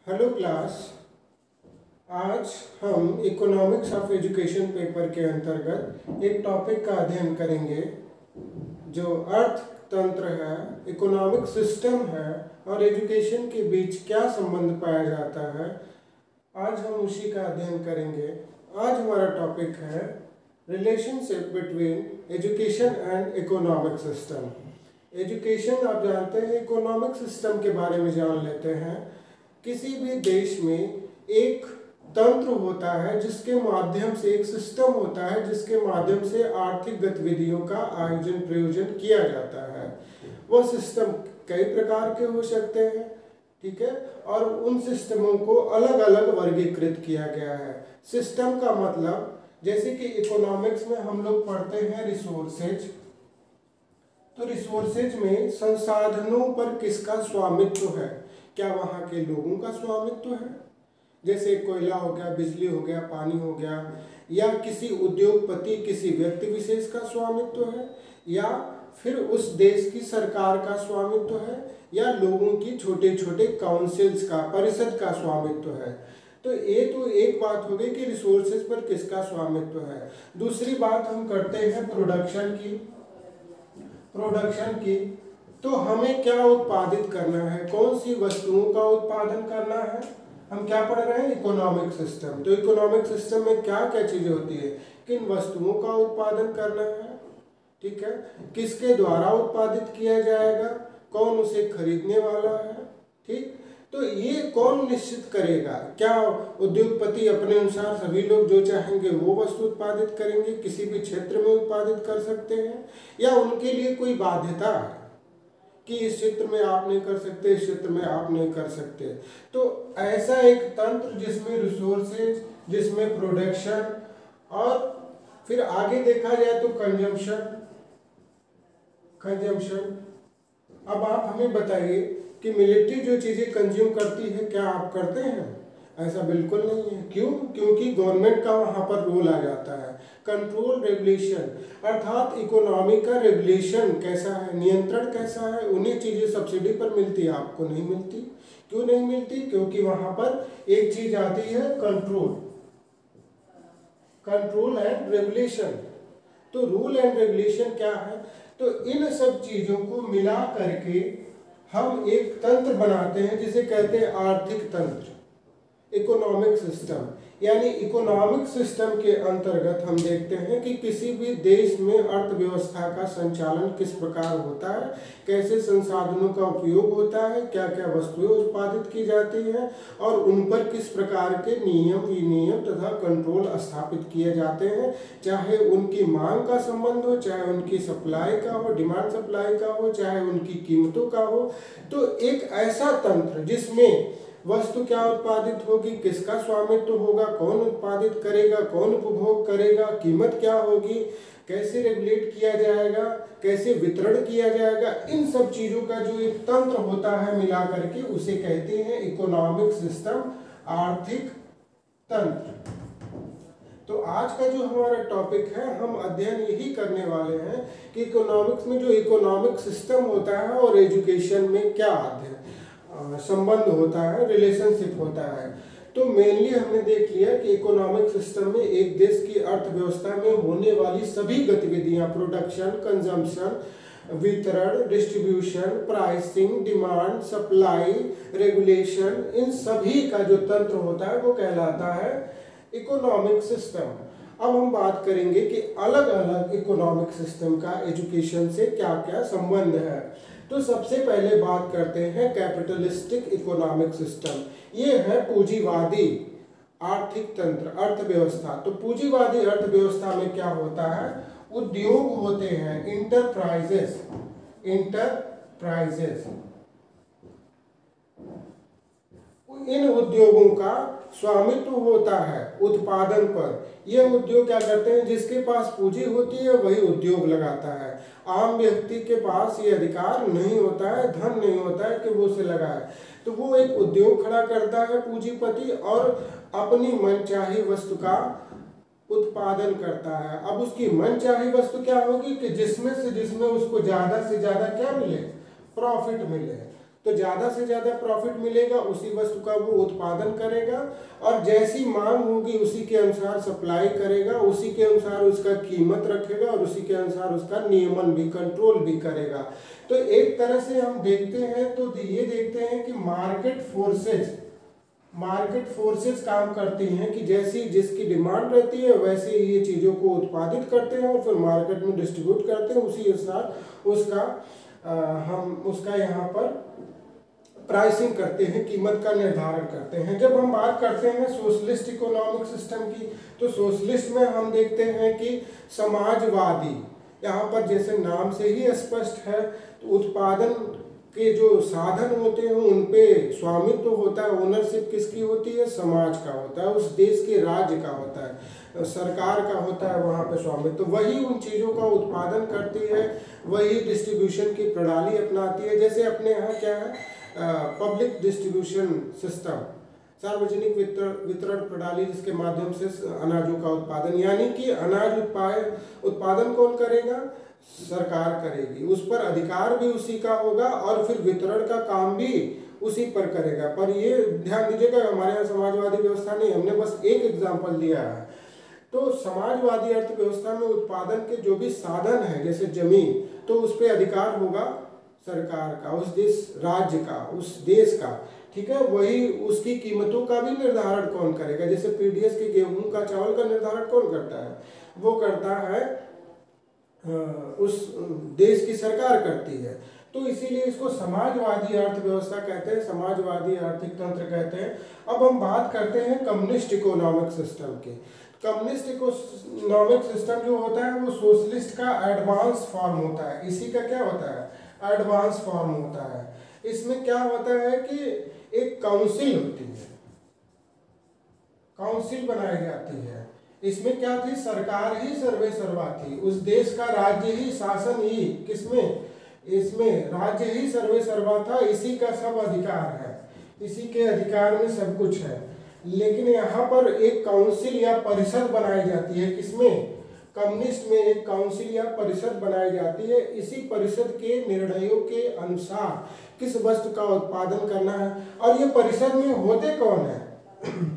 Hello class. आज हम economics of education paper के अंतर्गत एक टॉपिक का अध्ययन करेंगे जो अर्थतंत्र है, इकोनॉमिक सिस्टम है और एजुकेशन के बीच क्या संबंध पाया जाता है। आज हम उसी का अध्ययन करेंगे। आज हमारा टॉपिक है relationship between education and economic system. Education आप जानते हैं, इकोनॉमिक सिस्टम के बारे में जान लेते हैं। किसी भी देश में एक तंत्र होता है जिसके माध्यम से, एक सिस्टम होता है जिसके माध्यम से आर्थिक गतिविधियों का आयोजन प्रयोजन किया जाता है। वह सिस्टम कई प्रकार के हो सकते हैं, ठीक है, और उन सिस्टमों को अलग अलग वर्गीकृत किया गया है। सिस्टम का मतलब, जैसे कि इकोनॉमिक्स में हम लोग पढ़ते हैं रिसोर्सेज, तो रिसोर्सेज में संसाधनों पर किसका स्वामित्व है? क्या वहाँ के लोगों का स्वामित्व है? जैसे कोयला हो गया, बिजली हो गया, पानी हो गया, या किसी उद्योगपति, किसी व्यक्ति विशेष का स्वामित्व है, या फिर उस देश की सरकार का स्वामित्व है, या लोगों की छोटे छोटे काउंसिल्स का, परिषद का स्वामित्व है। तो ये तो एक बात हो गई कि रिसोर्सेज पर किसका स्वामित्व है। दूसरी बात हम करते हैं प्रोडक्शन की। तो हमें क्या उत्पादित करना है, कौन सी वस्तुओं का उत्पादन करना है। हम क्या पढ़ रहे हैं? Economic system. तो इकोनॉमिक सिस्टम में क्या क्या चीजें होती है? किन वस्तुओं का उत्पादन करना है, ठीक है, किसके द्वारा उत्पादित किया जाएगा, कौन उसे खरीदने वाला है, ठीक। तो ये कौन निश्चित करेगा? क्या उद्योगपति अपने अनुसार सभी लोग जो चाहेंगे वो वस्तु उत्पादित करेंगे, किसी भी क्षेत्र में उत्पादित कर सकते हैं, या उनके लिए कोई बाध्यता है कि इस क्षेत्र में आप नहीं कर सकते, इस क्षेत्र में आप नहीं कर सकते। तो ऐसा एक तंत्र जिसमें रिसोर्सेज, जिसमें प्रोडक्शन, और फिर आगे देखा जाए तो कंजम्पशन। अब आप हमें बताइए कि मिलिट्री जो चीजें कंज्यूम करती है, क्या आप करते हैं? ऐसा बिल्कुल नहीं है। क्यों? क्योंकि गवर्नमेंट का वहां पर रोल आ जाता है। कंट्रोल, रेगुलेशन, अर्थात इकोनॉमी का रेगुलेशन कैसा है, नियंत्रण कैसा है, उन्हीं चीजें सब्सिडी पर मिलती है, आपको नहीं मिलती। क्यों नहीं मिलती? क्योंकि वहां पर एक चीज आती है कंट्रोल एंड रेगुलेशन। तो रूल एंड रेगुलेशन क्या है? तो इन सब चीजों को मिला करके हम एक तंत्र बनाते हैं जिसे कहते हैं आर्थिक तंत्र, इकोनॉमिक सिस्टम। यानी इकोनॉमिक सिस्टम के अंतर्गत हम देखते हैं कि किसी भी देश में अर्थव्यवस्था का संचालन किस प्रकार होता है, कैसे संसाधनों का उपयोग होता है, क्या क्या वस्तुएं उत्पादित की जाती हैं, और उन पर किस प्रकार के नियम, विनियम तथा कंट्रोल स्थापित किए जाते हैं, चाहे उनकी मांग का संबंध हो, चाहे उनकी सप्लाई का हो, डिमांड सप्लाई का हो, चाहे उनकी कीमतों का हो। तो एक ऐसा तंत्र जिसमें वस्तु क्या उत्पादित होगी, किसका स्वामित्व होगा, कौन उत्पादित करेगा, कौन उपभोग करेगा, कीमत क्या होगी, कैसे रेगुलेट किया जाएगा, कैसे वितरण किया जाएगा, इन सब चीजों का जो एक तंत्र होता है मिला करके उसे कहते हैं इकोनॉमिक सिस्टम, आर्थिक तंत्र। तो आज का जो हमारा टॉपिक है, हम अध्ययन यही करने वाले हैं कि इकोनॉमिक्स में जो इकोनॉमिक सिस्टम होता है और एजुकेशन में क्या अध्ययन संबंध होता है, रिलेशनशिप होता है। तो मेनली हमने देख लिया कि इकोनॉमिक सिस्टम में एक देश की अर्थव्यवस्था में होने वाली सभी गतिविधियां, प्रोडक्शन, कंजम्पशन, वितरण, distribution, pricing, demand, supply, regulation, इन सभी का जो तंत्र होता है वो कहलाता है इकोनॉमिक सिस्टम। अब हम बात करेंगे कि अलग अलग इकोनॉमिक सिस्टम का एजुकेशन से क्या क्या संबंध है। तो सबसे पहले बात करते हैं कैपिटलिस्टिक इकोनॉमिक सिस्टम। ये है पूंजीवादी आर्थिक तंत्र, अर्थव्यवस्था। तो पूंजीवादी अर्थव्यवस्था में क्या होता है? उद्योग होते हैं, इंटरप्राइजेस। इन उद्योगों का स्वामित्व होता है उत्पादन पर। ये उद्योग क्या करते हैं? जिसके पास पूंजी होती है वही उद्योग लगाता है। आम व्यक्ति के पास ये अधिकार नहीं होता है, धन नहीं होता है कि वो उसे लगाए। तो वो एक उद्योग खड़ा करता है पूंजीपति, और अपनी मनचाही वस्तु का उत्पादन करता है। अब उसकी मनचाही वस्तु क्या होगी कि जिसमें उसको ज्यादा से ज्यादा क्या मिले, प्रॉफिट मिले। तो ज़्यादा से ज़्यादा प्रॉफिट मिलेगा, उसी वस्तु का वो उत्पादन करेगा और जैसी मांग होगी उसी के अनुसार सप्लाई करेगा, उसी के अनुसार उसका कीमत रखेगा और उसी के अनुसार उसका नियमन भी, कंट्रोल भी करेगा। तो एक तरह से हम देखते हैं तो ये देखते हैं कि मार्केट फोर्सेस काम करती हैं कि जैसी जिसकी डिमांड रहती है वैसे ही ये चीज़ों को उत्पादित करते हैं और फिर मार्केट में डिस्ट्रीब्यूट करते हैं, उसी अनुसार हम उसका यहाँ पर प्राइसिंग करते हैं, कीमत का निर्धारण करते हैं। जब हम बात करते हैं सोशलिस्ट इकोनॉमिक सिस्टम की, तो सोशलिस्ट में हम देखते हैं कि समाजवादी, यहाँ पर जैसे नाम से ही स्पष्ट है, तो उत्पादन के जो साधन होते हैं उन पे स्वामित्व होता है, ओनरशिप किसकी होती है, समाज का होता है, उस देश के राज्य का होता है, सरकार का होता है वहाँ पे स्वामित्व, तो वही उन चीज़ों का उत्पादन करती है, वही डिस्ट्रीब्यूशन की प्रणाली अपनाती है। जैसे अपने यहाँ क्या है, पब्लिक डिस्ट्रीब्यूशन सिस्टम, सार्वजनिक वितरण प्रणाली, जिसके माध्यम से अनाजों का उत्पादन, यानी कि अनाज उत्पादन कौन करेगा, सरकार करेगी, उस पर अधिकार भी उसी का होगा और फिर वितरण का काम भी उसी पर करेगा। पर ये ध्यान दीजिएगा हमारे यहाँ समाजवादी व्यवस्था नहीं, हमने बस एक एग्जांपल दिया है। तो समाजवादी अर्थव्यवस्था में उत्पादन के जो भी साधन है जैसे जमीन, तो उस पर अधिकार होगा सरकार का, उस राज्य का, उस देश का, ठीक है। वही उसकी कीमतों का भी निर्धारण कौन करेगा, जैसे पीडीएस के गेहूं का, चावल का निर्धारण कौन करता है, वो करता है उस देश की सरकार करती है। तो इसीलिए इसको समाजवादी अर्थव्यवस्था कहते हैं, समाजवादी आर्थिक तंत्र कहते हैं। अब हम बात करते हैं कम्युनिस्ट इकोनॉमिक सिस्टम की। कम्युनिस्ट इकोनॉमिक सिस्टम जो होता है वो सोशलिस्ट का एडवांस फॉर्म होता है। इसी का क्या होता है, एडवांस फॉर्म होता है। इसमें क्या होता है कि एक काउंसिल होती है, काउंसिल बनाई जाती है। इसमें क्या थी, सरकार ही सर्वे सर्वा थी, उस देश का राज्य ही, शासन ही, किसमें, इसमें राज्य ही सर्वे सर्वा था, इसी का सब अधिकार है, इसी के अधिकार में सब कुछ है। लेकिन यहाँ पर एक काउंसिल या परिषद बनाई जाती है, किसमें, कम्युनिस्ट में एक काउंसिल या परिषद बनाई जाती है। इसी परिषद के निर्णयों के अनुसार किस वस्तु का उत्पादन करना है। और ये परिषद में होते कौन है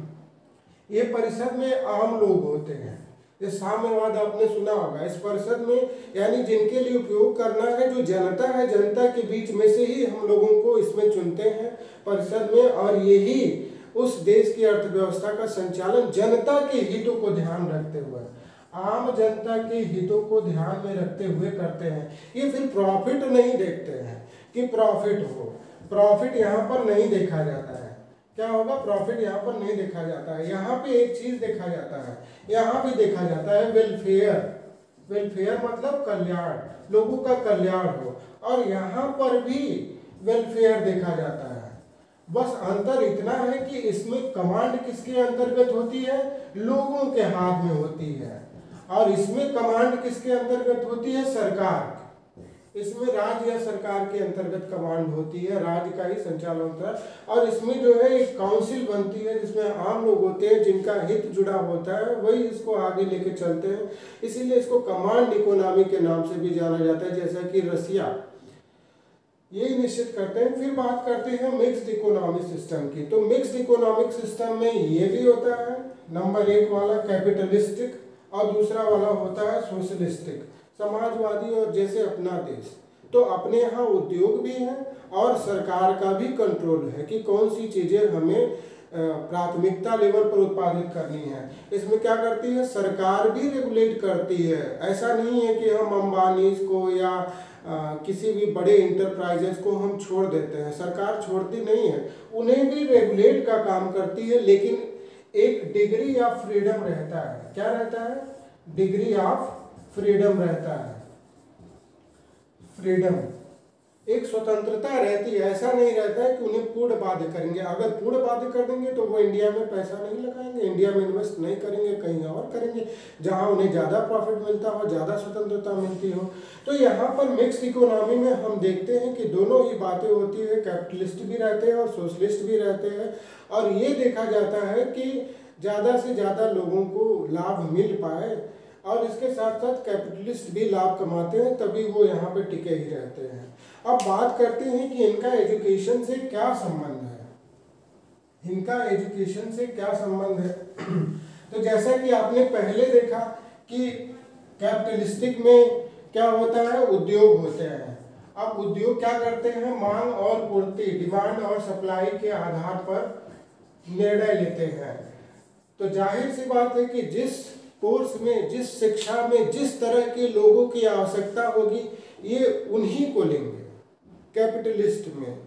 ये परिषद में आम लोग होते हैं। ये साम्यवाद आपने सुना होगा। इस परिषद में यानी जिनके लिए उपयोग करना है, जो जनता है, जनता के बीच में से ही हम लोगों को इसमें चुनते हैं परिषद में, और यही उस देश की अर्थव्यवस्था का संचालन जनता के हितों को ध्यान रखते हुए, आम जनता के हितों को ध्यान में रखते हुए करते हैं। ये फिर प्रॉफिट नहीं देखते हैं कि प्रॉफिट हो, प्रॉफिट यहाँ पर नहीं देखा जाता है। क्या होगा, प्रॉफिट यहाँ पर नहीं देखा जाता है। यहाँ पे एक चीज देखा जाता है, यहाँ पे देखा जाता है वेलफेयर। वेलफेयर मतलब कल्याण, लोगों का कल्याण हो, और यहाँ पर भी वेलफेयर देखा जाता है। बस अंतर इतना है कि इसमें कमांड किसके अंतर्गत होती है, लोगों के हाथ में होती है, और इसमें कमांड किसके अंतर्गत होती है, सरकार। इसमें राज्य या सरकार के अंतर्गत कमांड होती है, राज्य का ही संचालन होता है। और इसमें जो है एक काउंसिल बनती है जिसमें आम लोग होते हैं, जिनका हित जुड़ा होता है, वही इसको आगे लेके चलते हैं। इसीलिए इसको कमांड इकोनॉमी के नाम से भी जाना जाता है, जैसा कि रसिया ये निश्चित करते हैं। फिर बात करते हैं मिक्स्ड इकोनॉमिक सिस्टम की। तो मिक्स्ड इकोनॉमिक सिस्टम में ये भी होता है, नंबर 1 वाला कैपिटलिस्टिक, और दूसरा वाला होता है सोशलिस्टिक, समाजवादी, और जैसे अपना देश। तो अपने यहाँ उद्योग भी हैं और सरकार का भी कंट्रोल है कि कौन सी चीज़ें हमें प्राथमिकता लेवल पर उत्पादित करनी है। इसमें क्या करती है, सरकार भी रेगुलेट करती है। ऐसा नहीं है कि हम अंबानी को या किसी भी बड़े इंटरप्राइजेस को हम छोड़ देते हैं, सरकार छोड़ती नहीं है, उन्हें भी रेगुलेट का काम करती है। लेकिन एक डिग्री ऑफ फ्रीडम रहता है। क्या रहता है, डिग्री ऑफ फ्रीडम रहता है। फ्रीडम, एक स्वतंत्रता रहती है। ऐसा नहीं रहता है कि उन्हें पूर्ण बाध्य करेंगे। अगर पूर्ण बाध्य कर देंगे तो वो इंडिया में पैसा नहीं लगाएंगे, इंडिया में इन्वेस्ट नहीं करेंगे, कहीं और करेंगे जहां उन्हें ज़्यादा प्रॉफिट मिलता हो, ज़्यादा स्वतंत्रता मिलती हो। तो यहाँ पर मिक्स्ड इकोनॉमी में हम देखते हैं कि दोनों ही बातें होती है, कैपिटलिस्ट भी रहते हैं और सोशलिस्ट भी रहते हैं। और ये देखा जाता है कि ज़्यादा से ज़्यादा लोगों को लाभ मिल पाए, और इसके साथ साथ कैपिटलिस्ट भी लाभ कमाते हैं, तभी वो यहाँ पे टिके ही रहते हैं। अब बात करते हैं कि इनका एजुकेशन से क्या संबंध है। इनका एजुकेशन से क्या संबंध है तो जैसा कि आपने पहले देखा कि कैपिटलिस्टिक में क्या होता है, उद्योग होते हैं। अब उद्योग क्या करते हैं, मांग और पूर्ति, डिमांड और सप्लाई के आधार पर निर्णय लेते हैं। तो जाहिर सी बात है कि जिस कोर्स में, जिस शिक्षा में जिस तरह के लोगों की आवश्यकता होगी, ये उन्हीं को लेंगे कैपिटलिस्ट में,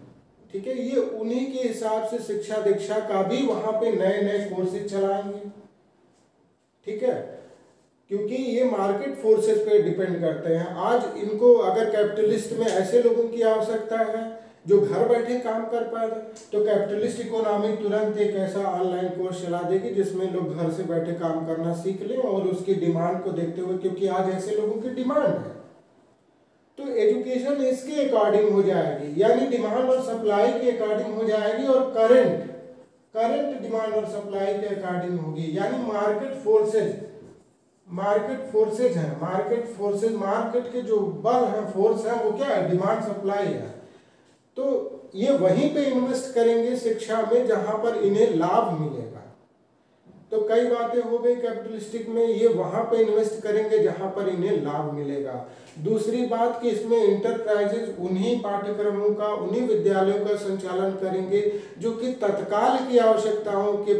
ठीक है। ये उन्हीं के हिसाब से शिक्षा दीक्षा का भी वहां पे नए नए कोर्सेज चलाएंगे, ठीक है, क्योंकि ये मार्केट फोर्सेस पे डिपेंड करते हैं। आज इनको अगर कैपिटलिस्ट में ऐसे लोगों की आवश्यकता है जो घर बैठे काम कर पाए, तो कैपिटलिस्ट इकोनॉमी तुरंत एक ऐसा ऑनलाइन कोर्स चला देगी जिसमें लोग घर से बैठे काम करना सीख लें, और उसकी डिमांड को देखते हुए, क्योंकि आज ऐसे लोगों की डिमांड है, तो एजुकेशन इसके अकॉर्डिंग हो जाएगी, यानी डिमांड और सप्लाई के अकॉर्डिंग हो जाएगी, और करंट डिमांड और सप्लाई के अकॉर्डिंग होगी, यानी मार्केट फोर्सेज है। मार्केट के जो बल है, फोर्स है, वो क्या है, डिमांड सप्लाई है। तो ये वहीं पे इन्वेस्ट करेंगे शिक्षा में जहां पर इन्हें लाभ मिलेगा। तो कई बातें हो गई कैपिटलिस्टिक में, ये वहां पे इन्वेस्ट करेंगे जहां पर इन्हें लाभ मिलेगा। दूसरी बात कि इसमें इंटरप्राइजेज उन्हीं पाठ्यक्रमों का, उन्हीं विद्यालयों का संचालन करेंगे जो कि तत्काल की आवश्यकताओं की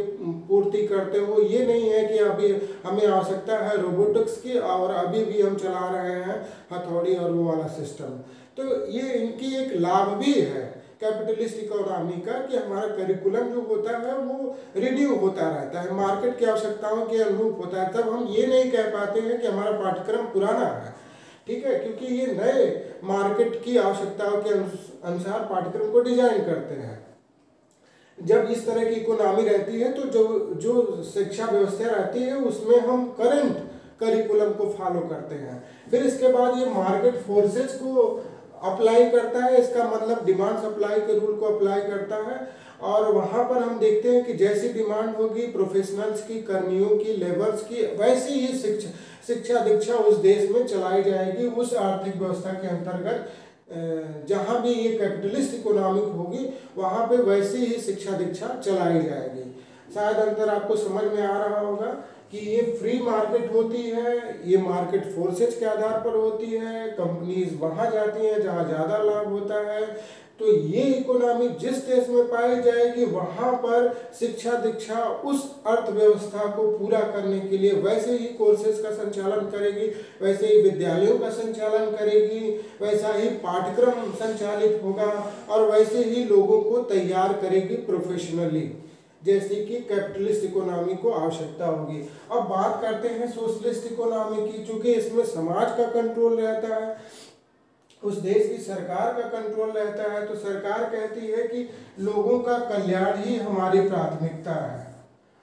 पूर्ति करते हो। ये नहीं है कि अभी हमें आवश्यकता है रोबोटिक्स की और अभी भी हम चला रहे हैं हथौड़ी और वो वाला सिस्टम। तो ये इनकी एक लाभ भी है कैपिटलिस्ट इकोनॉमी का कि हमारा करिकुलम जो होता है वो रिन्यू होता रहता है, मार्केट की आवश्यकताओं के अनुरूप होता है। तब हम ये नहीं कह पाते हैं कि हमारा पाठ्यक्रम पुराना है, ठीक है, क्योंकि ये नए मार्केट की आवश्यकताओं के अनुसार पाठ्यक्रम को डिजाइन करते हैं। जब इस तरह की इकोनॉमी रहती है तो जो शिक्षा व्यवस्था रहती है उसमें हम करंट करिकुलम को फॉलो करते हैं। फिर इसके बाद ये मार्केट फोर्सेज को अप्लाई करता है, इसका मतलब डिमांड सप्लाई के रूल को अप्लाई करता है, और वहां पर हम देखते हैं कि जैसी डिमांड होगी प्रोफेशनल्स की, कर्मियों की, लेबर्स की, वैसी ही शिक्षा दीक्षा उस देश में चलाई जाएगी, उस आर्थिक व्यवस्था के अंतर्गत जहां भी ये कैपिटलिस्ट इकोनॉमिक होगी वहां पे वैसी ही शिक्षा दीक्षा चलाई जाएगी। शायद अंतर आपको समझ में आ रहा होगा कि ये फ्री मार्केट होती है, ये मार्केट फोर्सेज के आधार पर होती है, कंपनीज वहां जाती हैं जहां ज्यादा लाभ होता है। तो ये इकोनॉमी जिस देश में पाई जाएगी वहां पर शिक्षा दीक्षा उस अर्थव्यवस्था को पूरा करने के लिए वैसे ही कोर्सेज का संचालन करेगी, वैसे ही विद्यालयों का संचालन करेगी, वैसा ही पाठ्यक्रम संचालित होगा, और वैसे ही लोगों को तैयार करेगी प्रोफेशनली, जैसे कि कैपिटलिस्ट इकोनॉमी को आवश्यकता होगी। अब बात करते हैं सोशलिस्ट इकोनॉमी की। चूंकि इसमें समाज का कंट्रोल रहता है, उस देश की सरकार का कंट्रोल रहता है, तो सरकार कहती है कि लोगों का कल्याण ही हमारी प्राथमिकता है।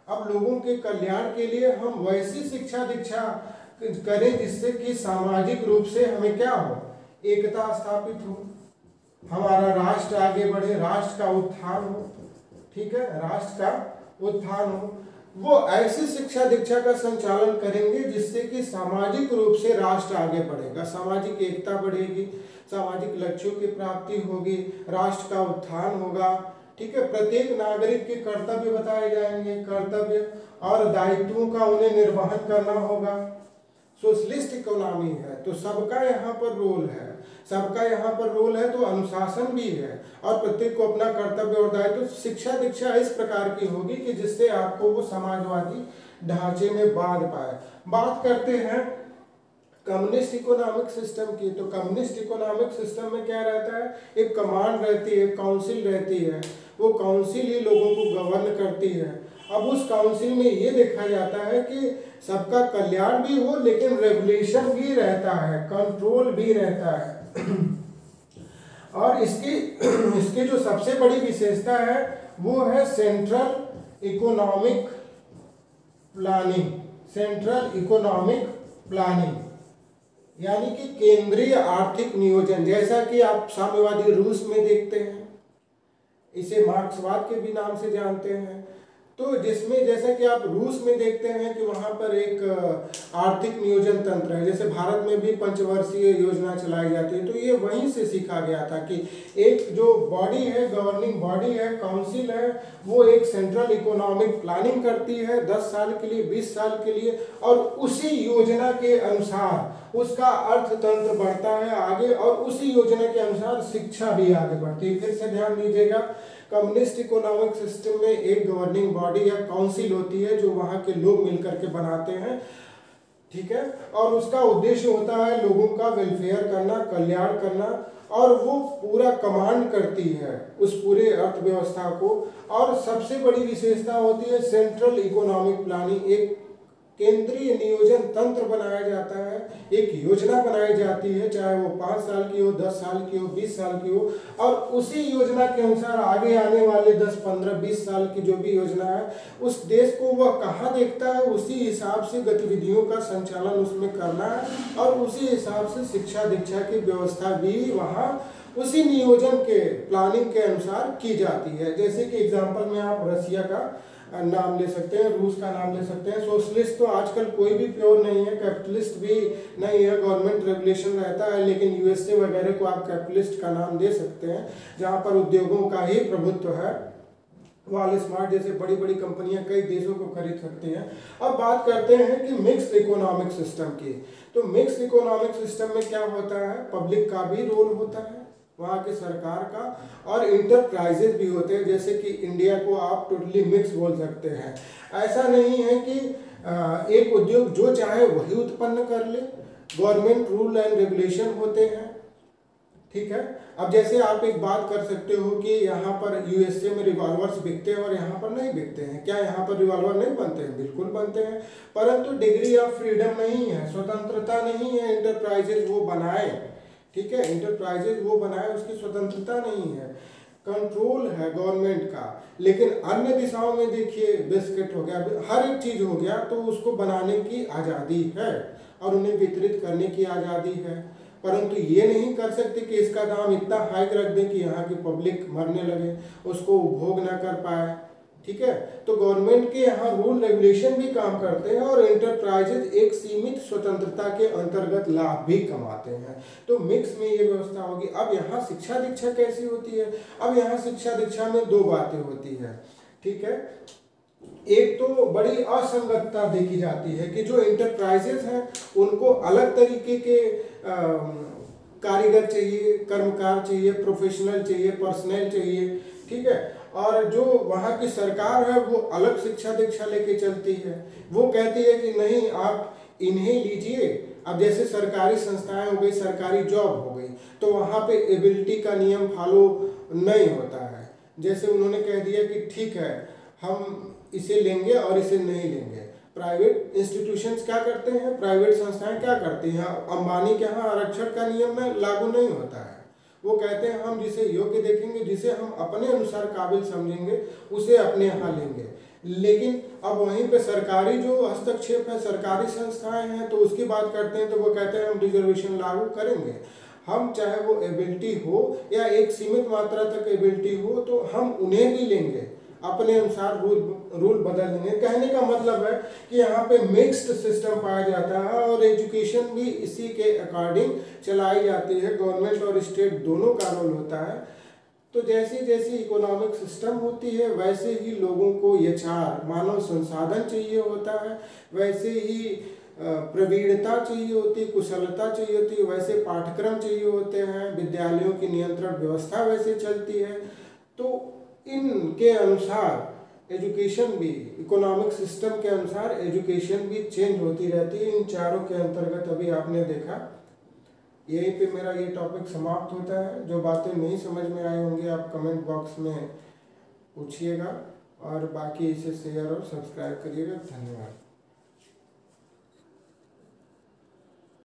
अब लोगों के कल्याण के लिए हम वैसी शिक्षा दीक्षा करें जिससे कि सामाजिक रूप से हमें क्या हो, एकता स्थापित हो, हमारा राष्ट्र आगे बढ़े, राष्ट्र का उत्थान हो, ठीक है, राष्ट्र का उत्थान हो। वो ऐसी शिक्षा दीक्षा का संचालन करेंगे जिससे कि सामाजिक रूप से राष्ट्र आगे बढ़ेगा, सामाजिक एकता बढ़ेगी, सामाजिक लक्ष्यों की प्राप्ति होगी, राष्ट्र का उत्थान होगा, ठीक है। प्रत्येक नागरिक के कर्तव्य बताए जाएंगे, कर्तव्य और दायित्वों का उन्हें निर्वहन करना होगा। सोशलिस्ट इकोनॉमी है तो सबका यहाँ पर रोल है, सबका यहाँ पर रोल है तो अनुशासन भी है, और प्रत्येक को अपना कर्तव्य और दायित्व। तो शिक्षा दीक्षा इस प्रकार की होगी कि जिससे आपको वो समाजवादी ढांचे में बांध पाए। बात करते हैं कम्युनिस्ट इकोनॉमिक सिस्टम की। तो कम्युनिस्ट इकोनॉमिक सिस्टम में क्या रहता है, एक कमांड रहती है, काउंसिल रहती है, वो काउंसिल ही लोगों को गवर्न करती है। अब उस काउंसिल में ये देखा जाता है कि सबका कल्याण भी हो, लेकिन रेगुलेशन भी रहता है, कंट्रोल भी रहता है। और इसकी जो सबसे बड़ी विशेषता है वो है central economic planning. Central economic planning यानी कि केंद्रीय आर्थिक नियोजन, जैसा कि आप साम्यवादी रूस में देखते हैं, इसे मार्क्सवाद के भी नाम से जानते हैं। तो जिसमें जैसा कि आप रूस में देखते हैं कि वहाँ पर एक आर्थिक नियोजन तंत्र है, जैसे भारत में भी पंचवर्षीय योजना चलाई जाती है, तो ये वहीं से सीखा गया था कि एक जो बॉडी है, गवर्निंग बॉडी है, काउंसिल है, वो एक सेंट्रल इकोनॉमिक प्लानिंग करती है 10 साल के लिए, 20 साल के लिए, और उसी योजना के अनुसार उसका अर्थतंत्र बढ़ता है आगे, और उसी योजना के अनुसार शिक्षा भी आगे बढ़ती है। फिर से ध्यान दीजिएगा, कम्युनिस्ट इकोनॉमिक सिस्टम में एक गवर्निंग बॉडी या काउंसिल होती है जो वहाँ के लोग मिलकर के बनाते हैं, ठीक है, और उसका उद्देश्य होता है लोगों का वेलफेयर करना, कल्याण करना, और वो पूरा कमांड करती है उस पूरे अर्थव्यवस्था को। और सबसे बड़ी विशेषता होती है सेंट्रल इकोनॉमिक प्लानिंग, एक केंद्रीय नियोजन तंत्र बनाया जाता है, एक योजना बनाई जाती है, चाहे वो 5 साल की हो, 10 साल की हो, 20 साल की हो, और उसी योजना के अनुसार आगे आने वाले 10, 15, 20 साल की जो भी योजना है, उस देश को वह कहाँ देखता है, उसी हिसाब से गतिविधियों का संचालन उसमें करना है, और उसी हिसाब से शिक्षा दीक्षा की व्यवस्था भी वहाँ उसी नियोजन के प्लानिंग के अनुसार की जाती है। जैसे कि एग्जाम्पल में आप रसिया का नाम ले सकते हैं, रूस का नाम ले सकते हैं। सोशलिस्ट तो आजकल कोई भी प्योर नहीं है, कैपिटलिस्ट भी नहीं है, गवर्नमेंट रेगुलेशन रहता है, लेकिन यूएसए वगैरह को आप कैपिटलिस्ट का नाम दे सकते हैं, जहाँ पर उद्योगों का ही प्रभुत्व है। वॉल स्मार्ट जैसे बड़ी बड़ी कंपनियां कई देशों को खरीद सकती हैं। अब बात करते हैं कि मिक्स्ड इकोनॉमिक सिस्टम की। तो मिक्स्ड इकोनॉमिक सिस्टम में क्या होता है, पब्लिक का भी रोल होता है, वहाँ की सरकार का, और इंटरप्राइजेज भी होते हैं, जैसे कि इंडिया को आप टोटली मिक्स बोल सकते हैं। ऐसा नहीं है कि एक उद्योग जो चाहे वही उत्पन्न कर ले, गवर्नमेंट रूल एंड रेगुलेशन होते हैं, ठीक है। अब जैसे आप एक बात कर सकते हो कि यहाँ पर यूएसए में रिवॉल्वर्स बिकते हैं और यहाँ पर नहीं बिकते हैं। क्या यहाँ पर रिवॉल्वर नहीं बनते हैं? बिल्कुल बनते हैं, परंतु डिग्री ऑफ फ्रीडम नहीं है, स्वतंत्रता नहीं है, इंटरप्राइजेज वो बनाए, ठीक है, इंटरप्राइजेज वो बनाए, उसकी स्वतंत्रता नहीं है, कंट्रोल है गवर्नमेंट का। लेकिन अन्य दिशाओं में देखिए, बिस्किट हो गया, हर एक चीज हो गया, तो उसको बनाने की आज़ादी है और उन्हें वितरित करने की आज़ादी है, परंतु ये नहीं कर सकते कि इसका दाम इतना हाई रख दें कि यहाँ की पब्लिक मरने लगे, उसको उपभोग ना कर पाए, ठीक है। तो गवर्नमेंट के यहाँ रूल रेगुलेशन भी काम करते हैं और एंटरप्राइजेज एक सीमित स्वतंत्रता के अंतर्गत लाभ भी कमाते हैं। तो मिक्स में ये व्यवस्था होगी। अब यहाँ शिक्षा दीक्षा कैसी होती है? अब यहाँ शिक्षा दीक्षा में 2 बातें होती है, ठीक है। एक तो बड़ी असंगतता देखी जाती है कि जो एंटरप्राइजेज हैं उनको अलग तरीके के कारीगर चाहिए, कर्मकार चाहिए, प्रोफेशनल चाहिए, पर्सनल चाहिए, ठीक है। और जो वहाँ की सरकार है वो अलग शिक्षा दीक्षा लेके चलती है, वो कहती है कि नहीं आप इन्हें लीजिए। अब जैसे सरकारी संस्थाएं हो गई, सरकारी जॉब हो गई, तो वहाँ पे एबिलिटी का नियम फॉलो नहीं होता है। जैसे उन्होंने कह दिया कि ठीक है हम इसे लेंगे और इसे नहीं लेंगे। प्राइवेट इंस्टीट्यूशंस क्या करते हैं, प्राइवेट संस्थाएं क्या करती हैं, अंबानी के यहाँ आरक्षण का नियम में लागू नहीं होता है। वो कहते हैं हम जिसे योग्य देखेंगे, जिसे हम अपने अनुसार काबिल समझेंगे, उसे अपने यहाँ लेंगे। लेकिन अब वहीं पे सरकारी जो हस्तक्षेप है, सरकारी संस्थाएं हैं, तो उसकी बात करते हैं तो वो कहते हैं हम रिजर्वेशन लागू करेंगे। हम चाहे वो एबिलिटी हो या एक सीमित मात्रा तक एबिलिटी हो, तो हम उन्हें भी लेंगे, अपने अनुसार रूल बदल देंगे। कहने का मतलब है कि यहाँ पे मिक्स्ड सिस्टम पाया जाता है और एजुकेशन भी इसी के अकॉर्डिंग चलाई जाती है। गवर्नमेंट और स्टेट दोनों का रोल होता है। तो जैसी जैसी इकोनॉमिक सिस्टम होती है वैसे ही लोगों को एचआर मानव संसाधन चाहिए होता है, वैसे ही प्रवीणता चाहिए होती है, कुशलता चाहिए होती है, वैसे पाठ्यक्रम चाहिए होते हैं, विद्यालयों की नियंत्रण व्यवस्था वैसे चलती है। तो इनके अनुसार एजुकेशन भी, इकोनॉमिक सिस्टम के अनुसार एजुकेशन भी चेंज होती रहती है। इन चारों के अंतर्गत अभी आपने देखा। यहीं पे मेरा ये टॉपिक समाप्त होता है। जो बातें नहीं समझ में आई होंगी आप कमेंट बॉक्स में पूछिएगा, और बाकी इसे शेयर और सब्सक्राइब करिएगा। धन्यवाद।